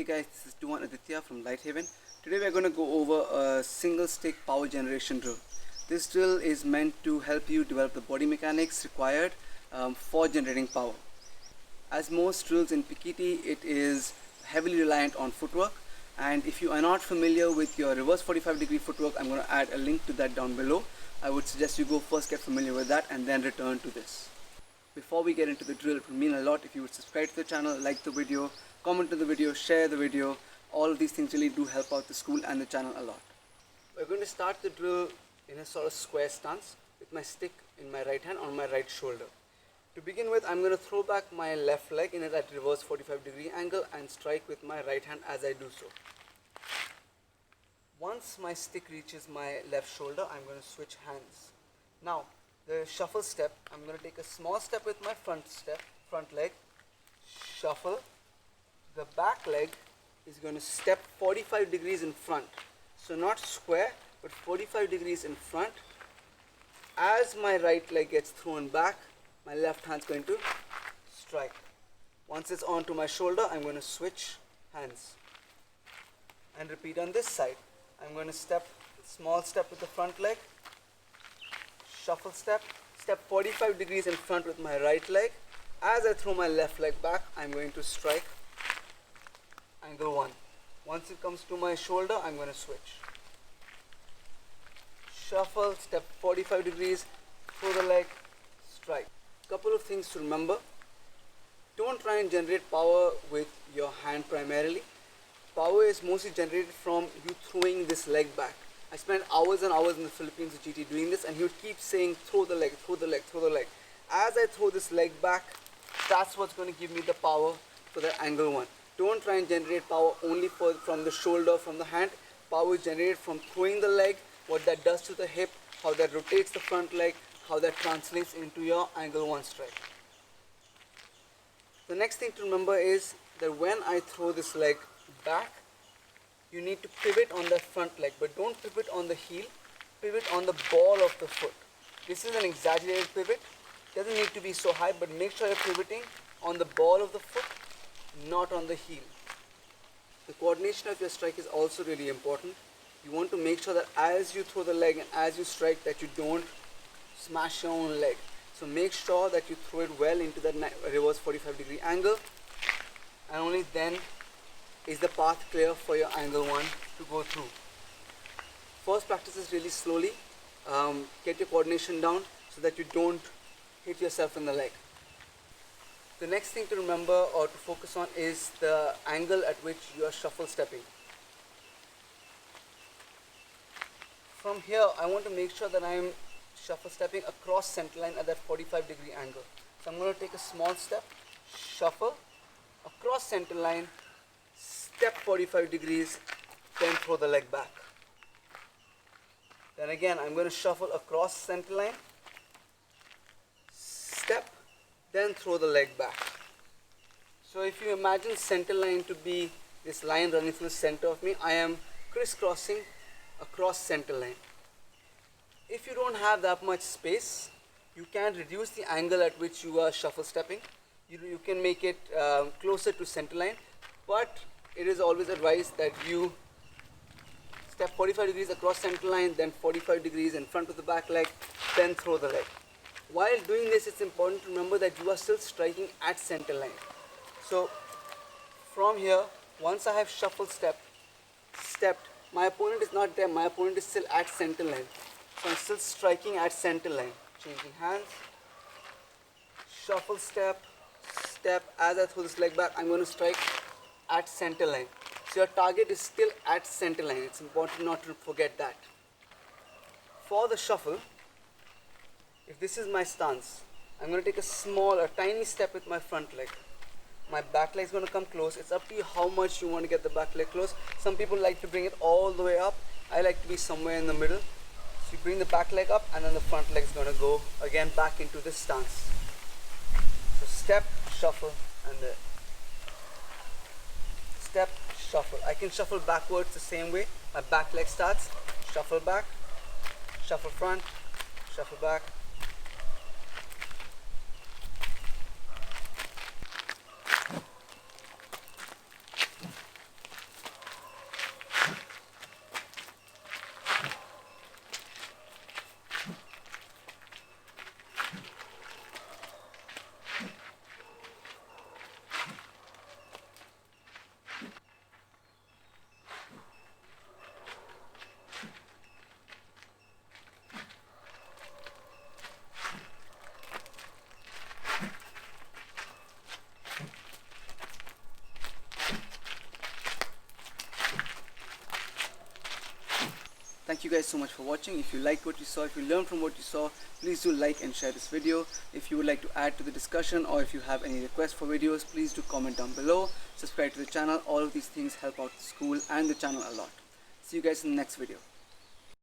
guys, this is Tuhon Aditya from LightHaven. Today we are going to go over a single stick power generation drill. This drill is meant to help you develop the body mechanics required for generating power. As most drills in Pekiti, it is heavily reliant on footwork, and if you are not familiar with your reverse 45 degree footwork, I'm going to add a link to that down below. I would suggest you go first get familiar with that and then return to this. Before we get into the drill, it would mean a lot if you would subscribe to the channel, like the video, comment on the video, share the video. All of these things really do help out the school and the channel a lot. We're going to start the drill in a sort of square stance with my stick in my right hand on my right shoulder. To begin with, I'm going to throw back my left leg in at reverse 45 degree angle and strike with my right hand as I do so. Once my stick reaches my left shoulder, I'm going to switch hands. Now, the shuffle step, I'm going to take a small step with my front leg, shuffle. The back leg is going to step 45 degrees in front. So not square, but 45 degrees in front. As my right leg gets thrown back, my left hand's going to strike. Once it's onto my shoulder, I'm going to switch hands. And repeat on this side. I'm going to small step with the front leg, shuffle step, step 45 degrees in front with my right leg. As I throw my left leg back, I'm going to strike angle 1. Once it comes to my shoulder, I'm going to switch. Shuffle, step 45 degrees, throw the leg, strike. Couple of things to remember. Don't try and generate power with your hand primarily. Power is mostly generated from you throwing this leg back. I spent hours and hours in the Philippines with GT doing this, and he would keep saying throw the leg, throw the leg, throw the leg. As I throw this leg back, that's what's going to give me the power for the angle 1. Don't try and generate power only from the shoulder, from the hand. Power is generated from throwing the leg, what that does to the hip, how that rotates the front leg, how that translates into your angle 1 strike. The next thing to remember is that when I throw this leg back, you need to pivot on that front leg, but don't pivot on the heel, pivot on the ball of the foot. This is an exaggerated pivot, doesn't need to be so high, but make sure you're pivoting on the ball of the foot, not on the heel. The coordination of your strike is also really important. You want to make sure that as you throw the leg and as you strike, that you don't smash your own leg. So make sure that you throw it well into that reverse 45 degree angle, and only then is the path clear for your angle 1 to go through. First, practice this really slowly. Get your coordination down so that you don't hit yourself in the leg. The next thing to remember or to focus on is the angle at which you are shuffle stepping. From here, I want to make sure that I am shuffle stepping across center line at that 45 degree angle. So I'm going to take a small step, shuffle, across center line, step 45 degrees, then throw the leg back. Then again, I'm going to shuffle across center line, step, then throw the leg back. So if you imagine center line to be this line running through the center of me, I am crisscrossing across center line. If you don't have that much space, you can reduce the angle at which you are shuffle stepping. You can make it closer to center line, but it is always advised that you step 45 degrees across center line, then 45 degrees in front of the back leg, then throw the leg. While doing this, it's important to remember that you are still striking at center line. So from here, once I have shuffle stepped, my opponent is not there, my opponent is still at center line. So I'm still striking at center line. Changing hands, shuffle step, as I throw this leg back, I'm going to strike at center line. So your target is still at center line. It's important not to forget that. For the shuffle, if this is my stance, I'm going to take a tiny step with my front leg. My back leg is going to come close. It's up to you how much you want to get the back leg close. Some people like to bring it all the way up. I like to be somewhere in the middle. So you bring the back leg up, and then the front leg is going to go again back into this stance. So step, shuffle, and then step, shuffle. I can shuffle backwards the same way. My back leg starts, shuffle back, shuffle front, shuffle back. Thank you guys so much for watching. If you liked what you saw, if you learned from what you saw, please do like and share this video. If you would like to add to the discussion, or if you have any requests for videos, please do comment down below. Subscribe to the channel. All of these things help out the school and the channel a lot. See you guys in the next video.